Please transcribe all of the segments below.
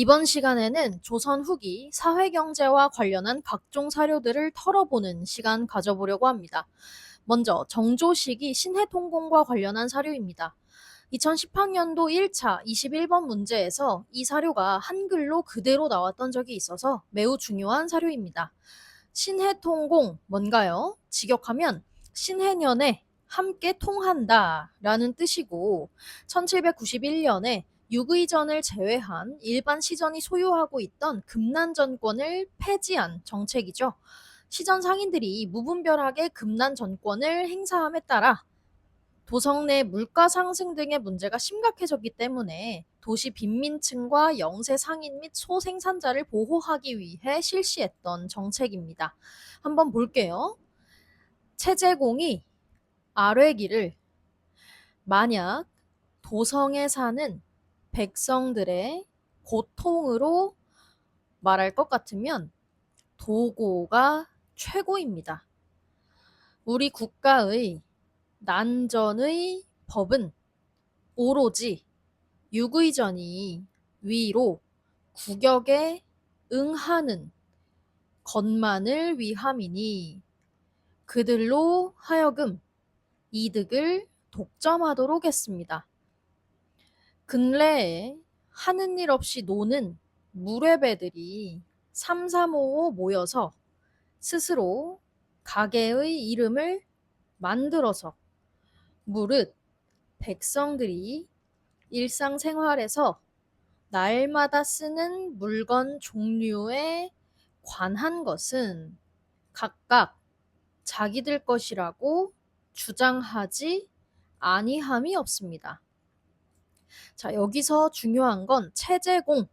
이번 시간에는 조선 후기 사회경제와 관련한 각종 사료들을 털어보는 시간 가져보려고 합니다. 먼저 정조시기 신해통공과 관련한 사료입니다. 2010학년도 1차 21번 문제에서 이 사료가 한글로 그대로 나왔던 적이 있어서 매우 중요한 사료입니다. 신해통공 뭔가요? 직역하면 신해년에 함께 통한다 라는 뜻이고 1791년에 육의전을 제외한 일반 시전이 소유하고 있던 금난전권을 폐지한 정책이죠. 시전 상인들이 무분별하게 금난전권을 행사함에 따라 도성 내 물가 상승 등의 문제가 심각해졌기 때문에 도시 빈민층과 영세 상인 및 소생산자를 보호하기 위해 실시했던 정책입니다. 한번 볼게요. 채제공이 아뢰기를 만약 도성에 사는 백성들의 고통으로 말할 것 같으면 도고가 최고입니다. 우리 국가의 난전의 법은 오로지 육의전이 위로 국역에 응하는 것만을 위함이니 그들로 하여금 이득을 독점하도록 했습니다. 근래에 하는 일 없이 노는 무례배들이 삼삼오오 모여서 스스로 가게의 이름을 만들어서 무릇 백성들이 일상생활에서 날마다 쓰는 물건 종류에 관한 것은 각각 자기들 것이라고 주장하지 아니함이 없습니다. 자, 여기서 중요한 건 채제공,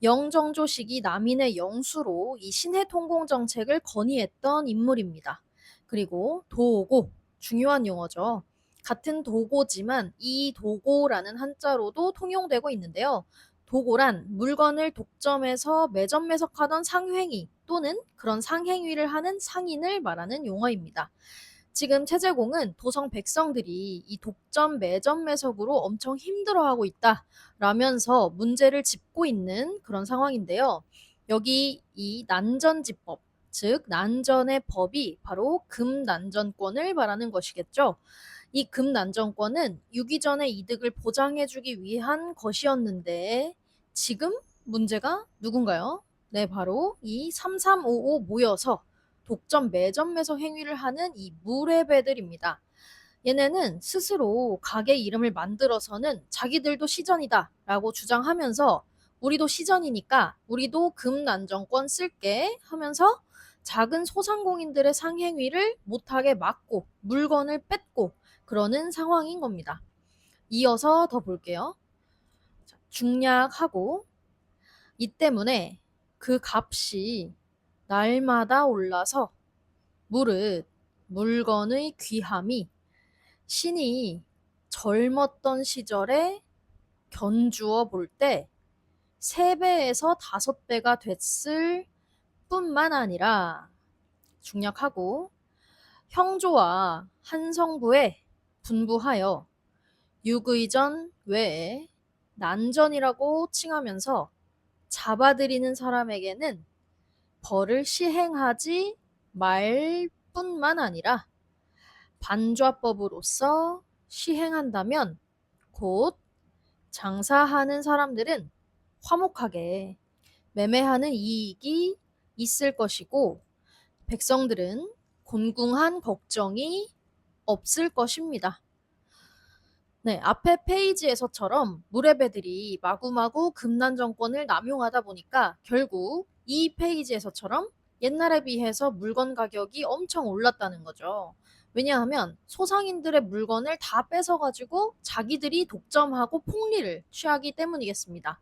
영정조 시기 남인의 영수로 이 신해통공 정책을 건의했던 인물입니다. 그리고 도고, 중요한 용어죠. 같은 도고지만 이 도고라는 한자로도 통용되고 있는데요. 도고란 물건을 독점해서 매점매석하던 상행위 또는 그런 상행위를 하는 상인을 말하는 용어입니다. 지금 채제공은 도성 백성들이 이 독점 매점 매석으로 엄청 힘들어하고 있다라면서 문제를 짚고 있는 그런 상황인데요. 여기 이 난전지법, 즉 난전의 법이 바로 금난전권을 말하는 것이겠죠. 이 금난전권은 유기전의 이득을 보장해주기 위한 것이었는데 지금 문제가 누군가요? 네, 바로 이 3355 모여서 독점 매점 매석 행위를 하는 이 무례배들입니다. 얘네는 스스로 가게 이름을 만들어서는 자기들도 시전이다 라고 주장하면서 우리도 시전이니까 우리도 금난정권 쓸게 하면서 작은 소상공인들의 상행위를 못하게 막고 물건을 뺏고 그러는 상황인 겁니다. 이어서 더 볼게요. 중략하고 이 때문에 그 값이 날마다 올라서 무릇 물건의 귀함이 신이 젊었던 시절에 견주어 볼 때 3배에서 5배가 됐을 뿐만 아니라 중략하고 형조와 한성부에 분부하여 육의전 외에 난전이라고 칭하면서 잡아들이는 사람에게는 벌을 시행하지 말 뿐만 아니라 반좌법으로서 시행한다면 곧 장사하는 사람들은 화목하게 매매하는 이익이 있을 것이고 백성들은 곤궁한 걱정이 없을 것입니다. 네, 앞에 페이지에서처럼 무례배들이 마구마구 금난정권을 남용하다 보니까 결국 이 페이지에서처럼 옛날에 비해서 물건 가격이 엄청 올랐다는 거죠. 왜냐하면 소상인들의 물건을 다 뺏어가지고 자기들이 독점하고 폭리를 취하기 때문이겠습니다.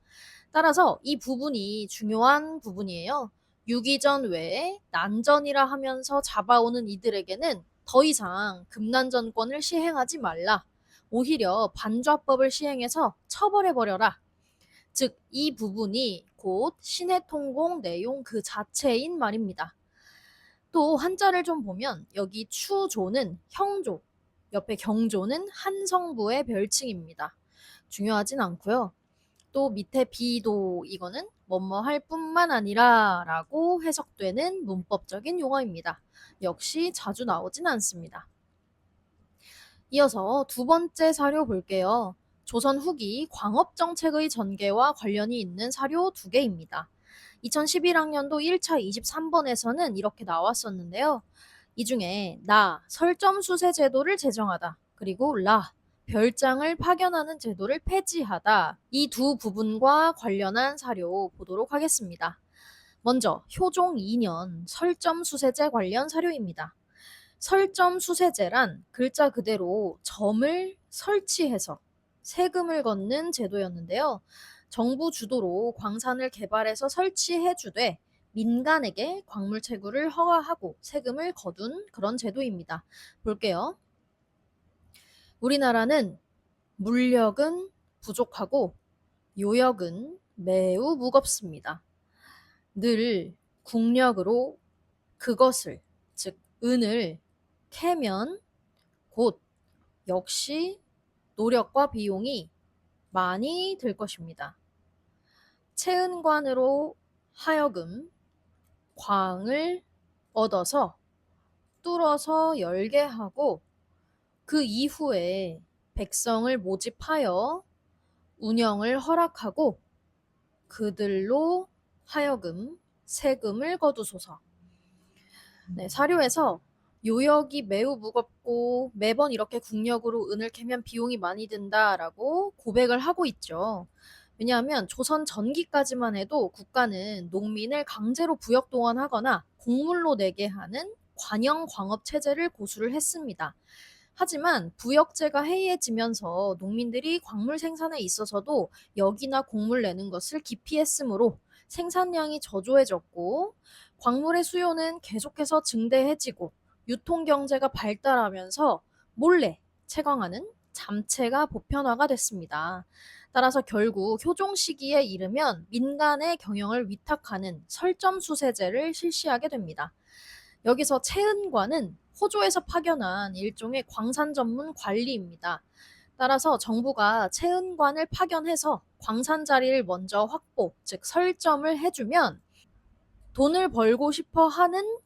따라서 이 부분이 중요한 부분이에요. 유기전 외에 난전이라 하면서 잡아오는 이들에게는 더 이상 금난전권을 시행하지 말라. 오히려 반좌법을 시행해서 처벌해버려라. 즉, 이 부분이 곧 신해통공 내용 그 자체인 말입니다. 또 한자를 좀 보면 여기 추조는 형조, 옆에 경조는 한성부의 별칭입니다. 중요하진 않고요. 또 밑에 비도 이거는 뭐뭐 할 뿐만 아니라 라고 해석되는 문법적인 용어입니다. 역시 자주 나오진 않습니다. 이어서 두 번째 사료 볼게요. 조선 후기 광업정책의 전개와 관련이 있는 사료 두 개입니다. 2011학년도 1차 23번에서는 이렇게 나왔었는데요. 이 중에 나, 설점수세 제도를 제정하다. 그리고 라, 별장을 파견하는 제도를 폐지하다. 이 두 부분과 관련한 사료 보도록 하겠습니다. 먼저 효종 2년 설점수세제 관련 사료입니다. 설점수세제란 글자 그대로 점을 설치해서 세금을 걷는 제도였는데요. 정부 주도로 광산을 개발해서 설치해주되 민간에게 광물 채굴을 허가하고 세금을 거둔 그런 제도입니다. 볼게요. 우리나라는 물력은 부족하고 요역은 매우 무겁습니다. 늘 국력으로 그것을, 즉 은을 캐면 곧 역시 노력과 비용이 많이 들 것입니다. 채은관으로 하여금 광을 얻어서 뚫어서 열게 하고 그 이후에 백성을 모집하여 운영을 허락하고 그들로 하여금 세금을 거두소서. 네, 사료에서 요역이 매우 무겁고 매번 이렇게 국력으로 은을 캐면 비용이 많이 든다라고 고백을 하고 있죠. 왜냐하면 조선 전기까지만 해도 국가는 농민을 강제로 부역 동원하거나 곡물로 내게 하는 관영 광업 체제를 고수를 했습니다. 하지만 부역제가 해이해지면서 농민들이 광물 생산에 있어서도 역이나 곡물 내는 것을 기피했으므로 생산량이 저조해졌고 광물의 수요는 계속해서 증대해지고 유통경제가 발달하면서 몰래 채광하는 잠체가 보편화가 됐습니다. 따라서 결국 효종 시기에 이르면 민간의 경영을 위탁하는 설점수세제를 실시하게 됩니다. 여기서 채은관은 호조에서 파견한 일종의 광산 전문 관리입니다. 따라서 정부가 채은관을 파견해서 광산 자리를 먼저 확보, 즉 설점을 해주면 돈을 벌고 싶어 하는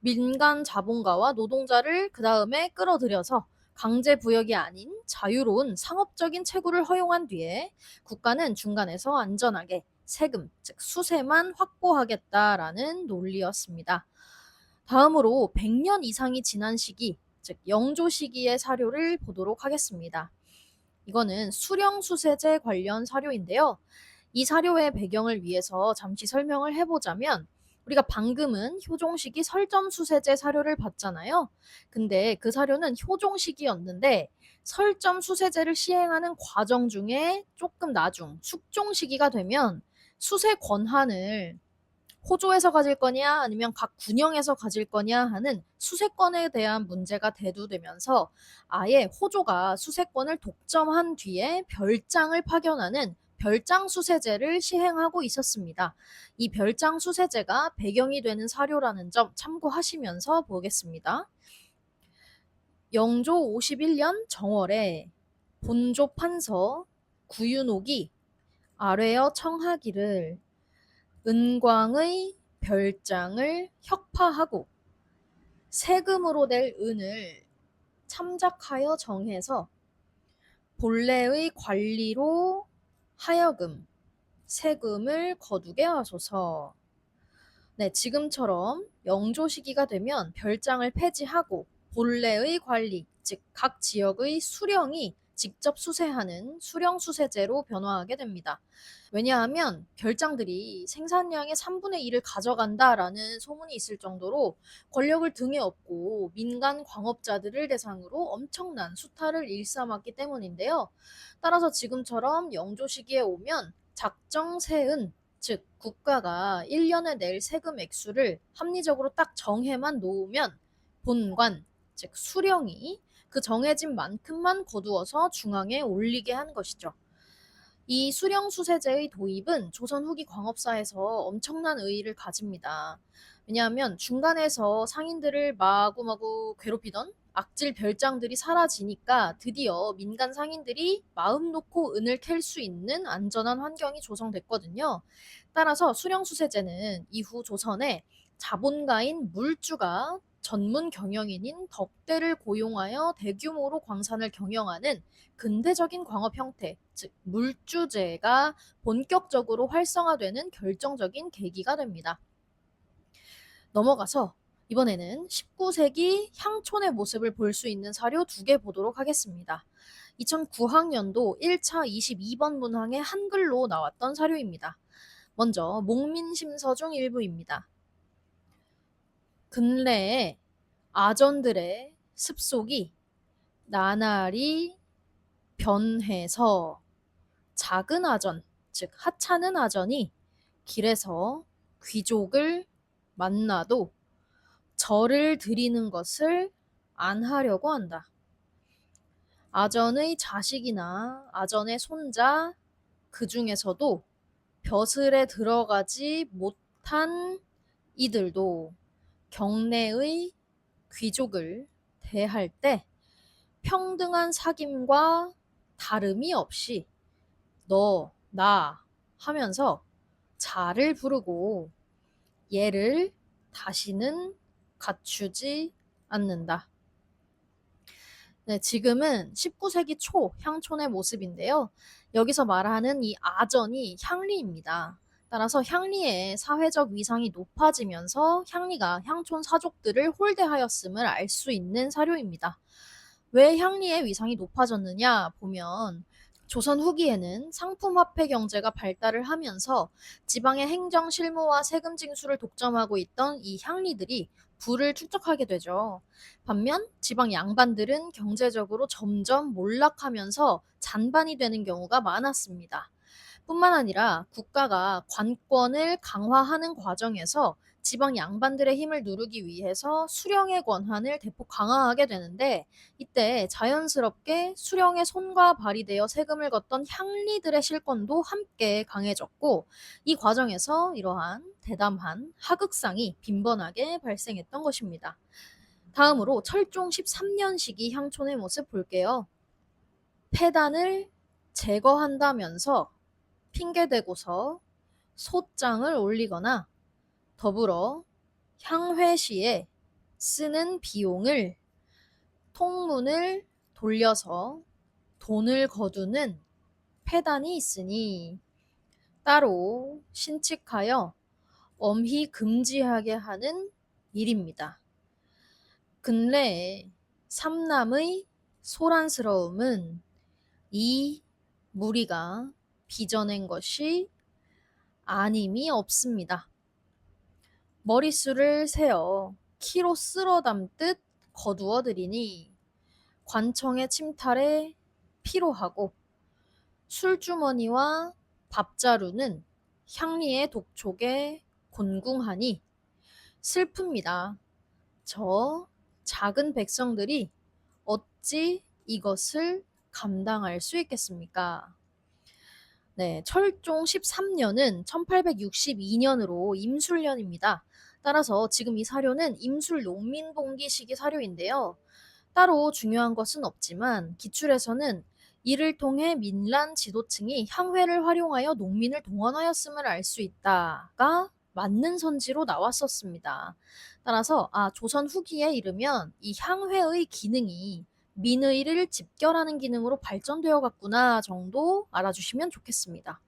민간 자본가와 노동자를 그 다음에 끌어들여서 강제 부역이 아닌 자유로운 상업적인 채굴을 허용한 뒤에 국가는 중간에서 안전하게 세금, 즉 수세만 확보하겠다라는 논리였습니다. 다음으로 100년 이상이 지난 시기, 즉 영조 시기의 사료를 보도록 하겠습니다. 이거는 수령수세제 관련 사료인데요. 이 사료의 배경을 위해서 잠시 설명을 해보자면 우리가 방금은 효종시기 설점수세제 사료를 봤잖아요. 근데 그 사료는 효종시기였는데 설점수세제를 시행하는 과정 중에 조금 나중 숙종시기가 되면 수세 권한을 호조에서 가질 거냐 아니면 각 군영에서 가질 거냐 하는 수세권에 대한 문제가 대두되면서 아예 호조가 수세권을 독점한 뒤에 별장을 파견하는 별장 수세제를 시행하고 있었습니다. 이 별장 수세제가 배경이 되는 사료라는 점 참고하시면서 보겠습니다. 영조 51년 정월에 본조 판서 구윤옥이 아뢰어 청하기를 은광의 별장을 혁파하고 세금으로 낼 은을 참작하여 정해서 본래의 관리로 하여금 세금을 거두게 하소서. 네, 지금처럼 영조 시기가 되면 별장을 폐지하고 본래의 관리, 즉 각 지역의 수령이 직접 수세하는 수령수세제로 변화하게 됩니다. 왜냐하면 별장들이 생산량의 3분의 1을 가져간다라는 소문이 있을 정도로 권력을 등에 업고 민간 광업자들을 대상으로 엄청난 수탈을 일삼았기 때문인데요. 따라서 지금처럼 영조 시기에 오면 작정세은, 즉 국가가 1년에 낼 세금 액수를 합리적으로 딱 정해만 놓으면 본관, 즉 수령이 그 정해진 만큼만 거두어서 중앙에 올리게 한 것이죠. 이 수령수세제의 도입은 조선 후기 광업사에서 엄청난 의의를 가집니다. 왜냐하면 중간에서 상인들을 마구마구 괴롭히던 악질 별장들이 사라지니까 드디어 민간 상인들이 마음 놓고 은을 캘 수 있는 안전한 환경이 조성됐거든요. 따라서 수령수세제는 이후 조선에 자본가인 물주가 전문 경영인인 덕대를 고용하여 대규모로 광산을 경영하는 근대적인 광업 형태, 즉 물주제가 본격적으로 활성화되는 결정적인 계기가 됩니다. 넘어가서 이번에는 19세기 향촌의 모습을 볼 수 있는 사료 2개 보도록 하겠습니다. 2009학년도 1차 22번 문항에 한글로 나왔던 사료입니다. 먼저 목민심서 중 일부입니다. 근래에 아전들의 습속이 나날이 변해서 작은 아전, 즉 하찮은 아전이 길에서 귀족을 만나도 절을 드리는 것을 안 하려고 한다. 아전의 자식이나 아전의 손자, 그 중에서도 벼슬에 들어가지 못한 이들도 경내의 귀족을 대할 때 평등한 사귐과 다름이 없이 너, 나 하면서 자를 부르고 얘를 다시는 갖추지 않는다. 네, 지금은 19세기 초 향촌의 모습인데요. 여기서 말하는 이 아전이 향리입니다. 따라서 향리의 사회적 위상이 높아지면서 향리가 향촌 사족들을 홀대하였음을 알 수 있는 사료입니다. 왜 향리의 위상이 높아졌느냐 보면 조선 후기에는 상품화폐 경제가 발달을 하면서 지방의 행정 실무와 세금 징수를 독점하고 있던 이 향리들이 부를 축적하게 되죠. 반면 지방 양반들은 경제적으로 점점 몰락하면서 잔반이 되는 경우가 많았습니다. 뿐만 아니라 국가가 관권을 강화하는 과정에서 지방 양반들의 힘을 누르기 위해서 수령의 권한을 대폭 강화하게 되는데, 이때 자연스럽게 수령의 손과 발이 되어 세금을 걷던 향리들의 실권도 함께 강해졌고, 이 과정에서 이러한 대담한 하극상이 빈번하게 발생했던 것입니다. 다음으로 철종 13년 시기 향촌의 모습 볼게요. 폐단을 제거한다면서 핑계대고서 소장을 올리거나 더불어 향회 시에 쓰는 비용을 통문을 돌려서 돈을 거두는 폐단이 있으니 따로 신칙하여 엄히 금지하게 하는 일입니다. 근래에 삼남의 소란스러움은 이 무리가 빚어낸 것이 아님이 없습니다. 머릿수를 세어 키로 쓸어 담듯 거두어 드리니 관청의 침탈에 피로하고 술주머니와 밥자루는 향리의 독촉에 곤궁하니 슬픕니다. 저 작은 백성들이 어찌 이것을 감당할 수 있겠습니까? 네, 철종 13년은 1862년으로 임술년입니다. 따라서 지금 이 사료는 임술 농민봉기 시기 사료인데요. 따로 중요한 것은 없지만 기출에서는 이를 통해 민란 지도층이 향회를 활용하여 농민을 동원하였음을 알 수 있다가 맞는 선지로 나왔었습니다. 따라서 조선 후기에 이르면 이 향회의 기능이 민의를 집결하는 기능으로 발전되어 갔구나 정도 알아주시면 좋겠습니다.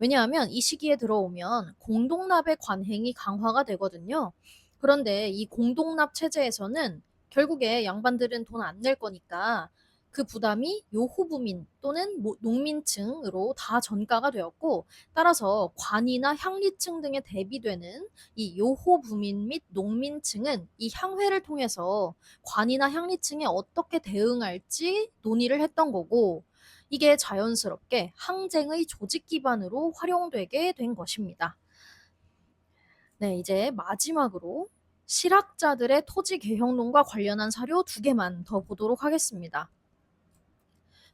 왜냐하면 이 시기에 들어오면 공동납의 관행이 강화가 되거든요. 그런데 이 공동납 체제에서는 결국에 양반들은 돈 안 낼 거니까 그 부담이 요호부민 또는 농민층으로 다 전가가 되었고, 따라서 관이나 향리층 등에 대비되는 이 요호부민 및 농민층은 이 향회를 통해서 관이나 향리층에 어떻게 대응할지 논의를 했던 거고, 이게 자연스럽게 항쟁의 조직 기반으로 활용되게 된 것입니다. 네, 이제 마지막으로 실학자들의 토지 개혁론과 관련한 사료 2개만 더 보도록 하겠습니다.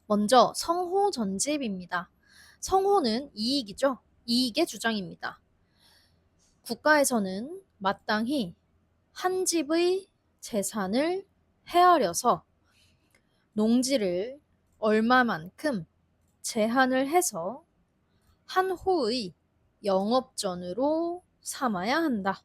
먼저 성호 전집입니다. 성호는 이익이죠. 이익의 주장입니다. 국가에서는 마땅히 한 집의 재산을 헤아려서 농지를 얼마만큼 제한을 해서 한 호의 영업전으로 삼아야 한다.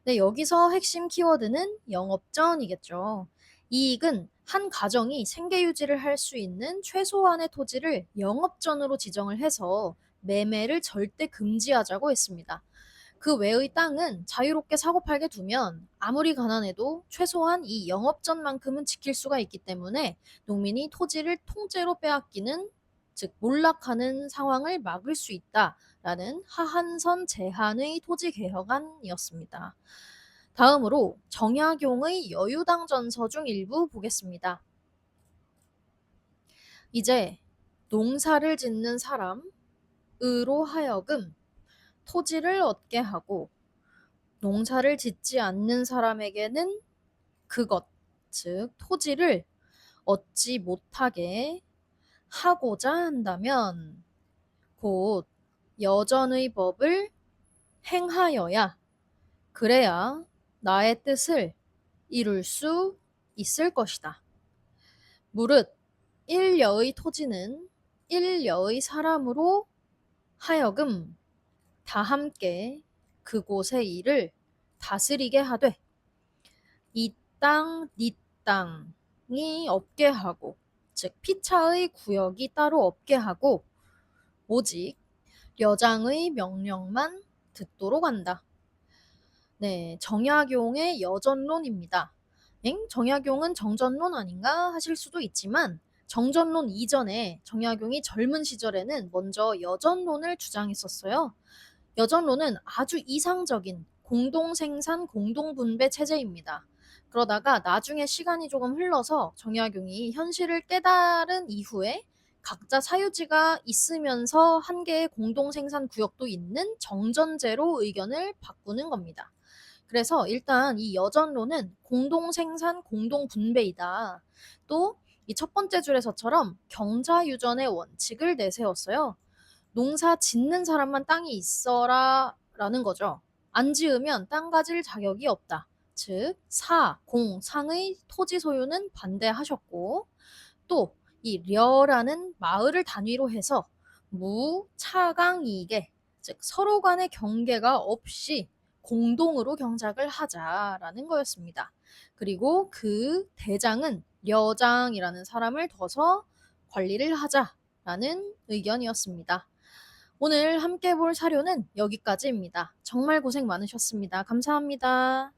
네, 여기서 핵심 키워드는 영업전이겠죠. 이익은 한 가정이 생계 유지를 할 수 있는 최소한의 토지를 영업전으로 지정을 해서 매매를 절대 금지하자고 했습니다. 그 외의 땅은 자유롭게 사고팔게 두면 아무리 가난해도 최소한 이 영업전만큼은 지킬 수가 있기 때문에 농민이 토지를 통째로 빼앗기는, 즉 몰락하는 상황을 막을 수 있다라는 하한선 제한의 토지개혁안이었습니다. 다음으로 정약용의 여유당전서 중 일부 보겠습니다. 이제 농사를 짓는 사람으로 하여금 토지를 얻게 하고 농사를 짓지 않는 사람에게는 그것, 즉 토지를 얻지 못하게 하고자 한다면 곧 여전의 법을 행하여야, 그래야 나의 뜻을 이룰 수 있을 것이다. 무릇 일여의 토지는 일여의 사람으로 하여금 다 함께 그곳의 일을 다스리게 하되 이 땅, 니 땅이 없게 하고, 즉 피차의 구역이 따로 없게 하고 오직 려장의 명령만 듣도록 한다. 네, 정약용의 여전론입니다. 정약용은 정전론 아닌가 하실 수도 있지만 정전론 이전에 정약용이 젊은 시절에는 먼저 여전론을 주장했었어요. 여전론은 아주 이상적인 공동생산 공동분배 체제입니다. 그러다가 나중에 시간이 조금 흘러서 정약용이 현실을 깨달은 이후에 각자 사유지가 있으면서 한 개의 공동생산 구역도 있는 정전제로 의견을 바꾸는 겁니다. 그래서 일단 이 여전론은 공동생산 공동분배이다. 또 이 첫 번째 줄에서처럼 경자유전의 원칙을 내세웠어요. 농사 짓는 사람만 땅이 있어라 라는 거죠. 안 지으면 땅 가질 자격이 없다. 즉 사, 공, 상의 토지 소유는 반대하셨고, 또 이 려라는 마을을 단위로 해서 무, 차강 이익에, 즉 서로 간의 경계가 없이 공동으로 경작을 하자라는 거였습니다. 그리고 그 대장은 려장이라는 사람을 둬서 관리를 하자라는 의견이었습니다. 오늘 함께 볼 사료는 여기까지입니다. 정말 고생 많으셨습니다. 감사합니다.